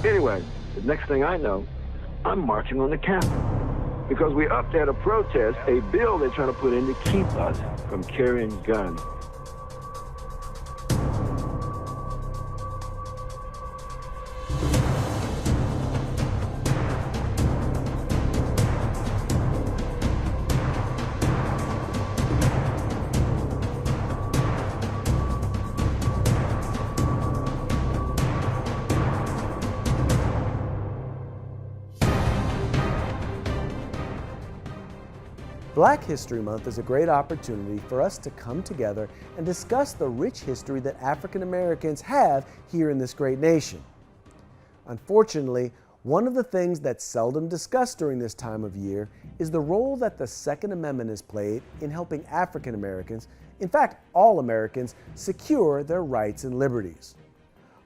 Anyway, the next thing I know, I'm marching on the Capitol because we up there to protest a bill they're trying to put in to keep us from carrying guns. Black History Month is a great opportunity for us to come together and discuss the rich history that African Americans have here in this great nation. Unfortunately, one of the things that's seldom discussed during this time of year is the role that the Second Amendment has played in helping African Americans, in fact all Americans, secure their rights and liberties.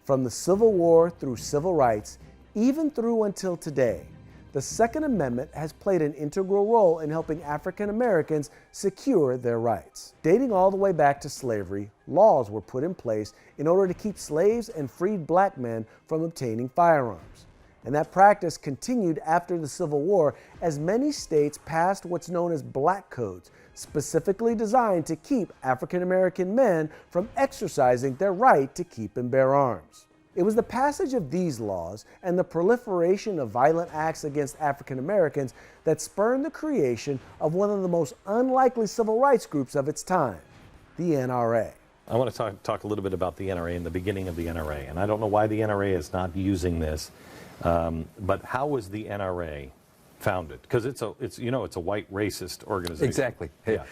From the Civil War through civil rights, even through until today, the Second Amendment has played an integral role in helping African Americans secure their rights. Dating all the way back to slavery, laws were put in place in order to keep slaves and freed black men from obtaining firearms. And that practice continued after the Civil War as many states passed what's known as black codes, specifically designed to keep African American men from exercising their right to keep and bear arms. It was the passage of these laws and the proliferation of violent acts against African Americans that spurred the creation of one of the most unlikely civil rights groups of its time, the NRA. I want to talk a little bit about the NRA and the beginning of the NRA. And I don't know why the NRA is not using this, but how was the NRA founded? Because it's a white racist organization. Exactly. Yeah.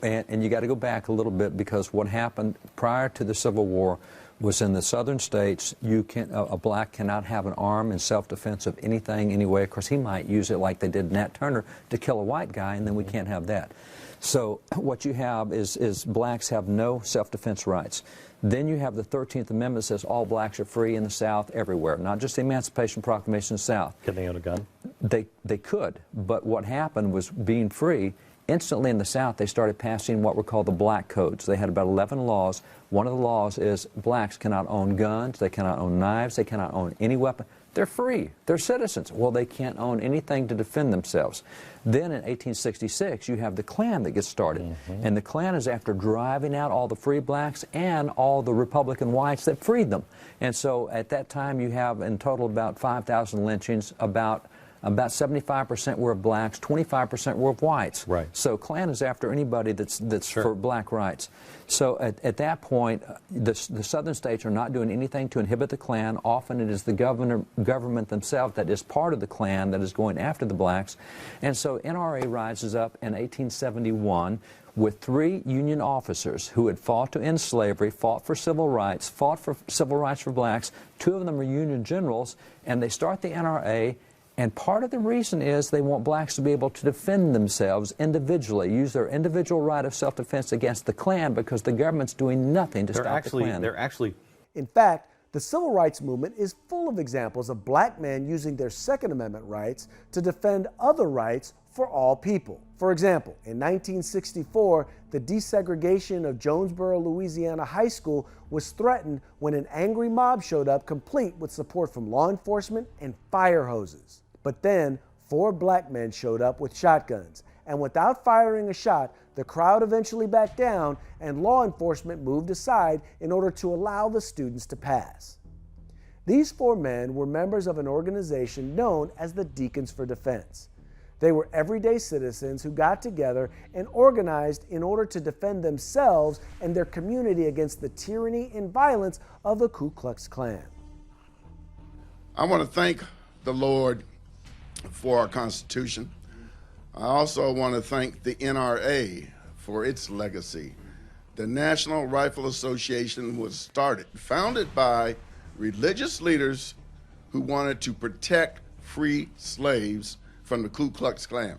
And you got to go back a little bit, because what happened prior to the Civil War was in the southern states, a black cannot have an arm in self-defense of anything, anyway. Of course, he might use it like they did Nat Turner to kill a white guy, and then we can't have that. So what you have is blacks have no self-defense rights. Then you have the 13th Amendment that says all blacks are free in the South everywhere, not just the Emancipation Proclamation in the South. Can they own a gun? They could, but what happened was, being free, instantly in the South they started passing what were called the black codes. They had about 11 laws. One of the laws is blacks cannot own guns, they cannot own knives, they cannot own any weapon. They're free, they're citizens. Well, they can't own anything to defend themselves. Then in 1866 you have the Klan that gets started, and the Klan is after driving out all the free blacks and all the Republican whites that freed them. And so at that time you have in total about 5,000 lynchings. About 75% were of blacks, 25% were of whites. Right. So Klan is after anybody that's Sure. for black rights. So at that point, the southern states are not doing anything to inhibit the Klan. Often it is the government themselves that is part of the Klan that is going after the blacks. And so NRA rises up in 1871 with 3 Union officers who had fought to end slavery, fought for civil rights for blacks. 2 of them are Union generals, and they start the NRA. And part of the reason is they want blacks to be able to defend themselves individually, use their individual right of self-defense against the Klan, because the government's doing nothing to stop the Klan. In fact, the civil rights movement is full of examples of black men using their Second Amendment rights to defend other rights for all people. For example, in 1964, the desegregation of Jonesboro, Louisiana High School was threatened when an angry mob showed up, complete with support from law enforcement and fire hoses. But then 4 black men showed up with shotguns, and without firing a shot, the crowd eventually backed down and law enforcement moved aside in order to allow the students to pass. These 4 men were members of an organization known as the Deacons for Defense. They were everyday citizens who got together and organized in order to defend themselves and their community against the tyranny and violence of the Ku Klux Klan. I want to thank the Lord for our Constitution. I also want to thank the NRA for its legacy. The National Rifle Association was founded by religious leaders who wanted to protect free slaves from the Ku Klux Klan.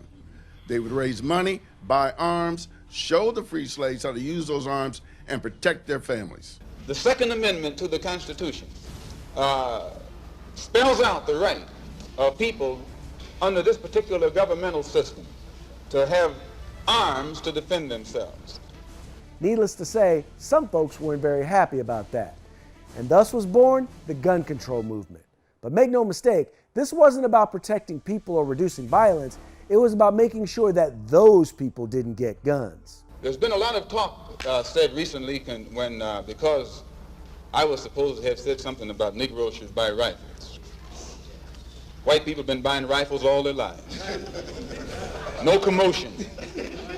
They would raise money, buy arms, show the free slaves how to use those arms, and protect their families. The Second Amendment to the Constitution spells out the right of people under this particular governmental system to have arms to defend themselves. Needless to say, some folks weren't very happy about that. And thus was born the gun control movement. But make no mistake, this wasn't about protecting people or reducing violence. It was about making sure that those people didn't get guns. There's been a lot of talk said recently because I was supposed to have said something about Negroes should buy rifles. White people have been buying rifles all their lives. No commotion.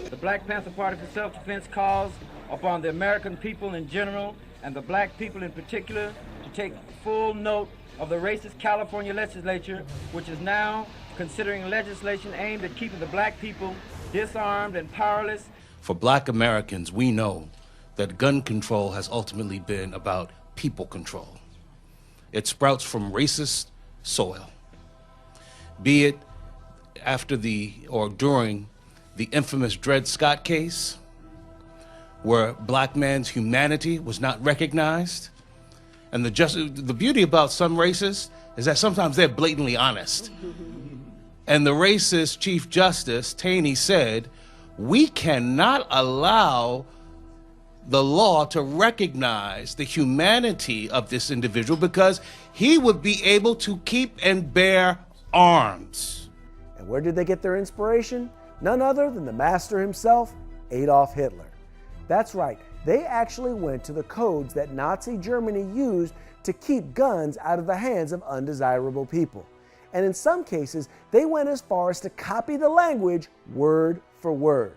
The Black Panther Party for Self-Defense calls upon the American people in general and the black people in particular to take full note of the racist California legislature, which is now considering legislation aimed at keeping the black people disarmed and powerless. For black Americans, we know that gun control has ultimately been about people control. It sprouts from racist soil, be it after or during the infamous Dred Scott case, where black man's humanity was not recognized. And the beauty about some racists is that sometimes they're blatantly honest. And the racist Chief Justice Taney said, we cannot allow the law to recognize the humanity of this individual because he would be able to keep and bear arms. And where did they get their inspiration? None other than the master himself, Adolf Hitler. That's right, they actually went to the codes that Nazi Germany used to keep guns out of the hands of undesirable people. And in some cases, they went as far as to copy the language word for word.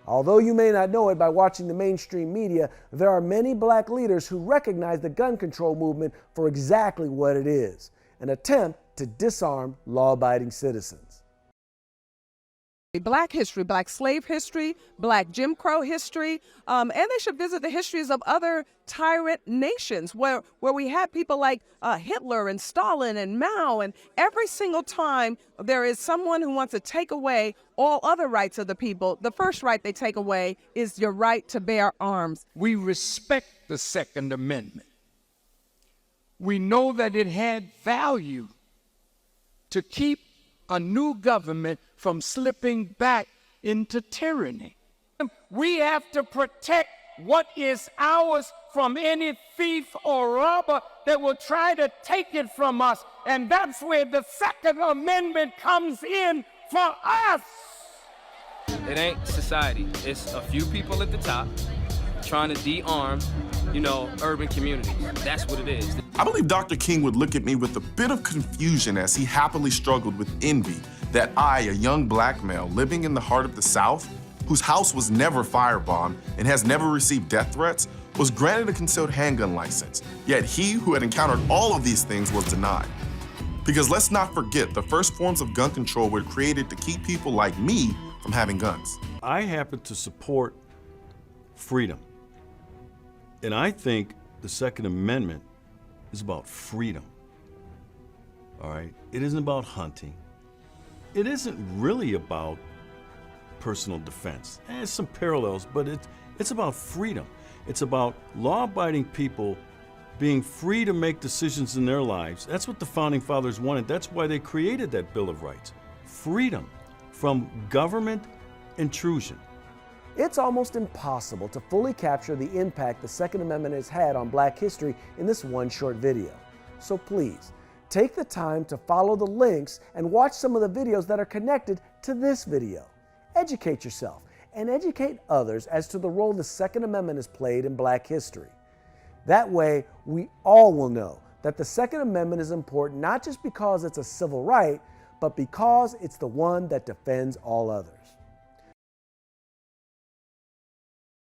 Although you may not know it by watching the mainstream media, there are many black leaders who recognize the gun control movement for exactly what it is, an attempt to disarm law-abiding citizens. Black history, black slave history, black Jim Crow history, and they should visit the histories of other tyrant nations where we had people like Hitler and Stalin and Mao, and every single time there is someone who wants to take away all other rights of the people, the first right they take away is your right to bear arms. We respect the Second Amendment. We know that it had value to keep a new government from slipping back into tyranny. We have to protect what is ours from any thief or robber that will try to take it from us. And that's where the Second Amendment comes in for us. It ain't society. It's a few people at the top trying to de-arm, urban communities. That's what it is. I believe Dr. King would look at me with a bit of confusion as he happily struggled with envy that I, a young black male living in the heart of the South, whose house was never firebombed and has never received death threats, was granted a concealed handgun license. Yet he, who had encountered all of these things, was denied. Because let's not forget, the first forms of gun control were created to keep people like me from having guns. I happen to support freedom. And I think the Second Amendment is about freedom. All right? It isn't about hunting. It isn't really about personal defense. There's some parallels, but it's about freedom. It's about law-abiding people being free to make decisions in their lives. That's what the Founding Fathers wanted. That's why they created that Bill of Rights. Freedom from government intrusion. It's almost impossible to fully capture the impact the Second Amendment has had on black history in this one short video. So please, take the time to follow the links and watch some of the videos that are connected to this video. Educate yourself and educate others as to the role the Second Amendment has played in black history. That way, we all will know that the Second Amendment is important not just because it's a civil right, but because it's the one that defends all others.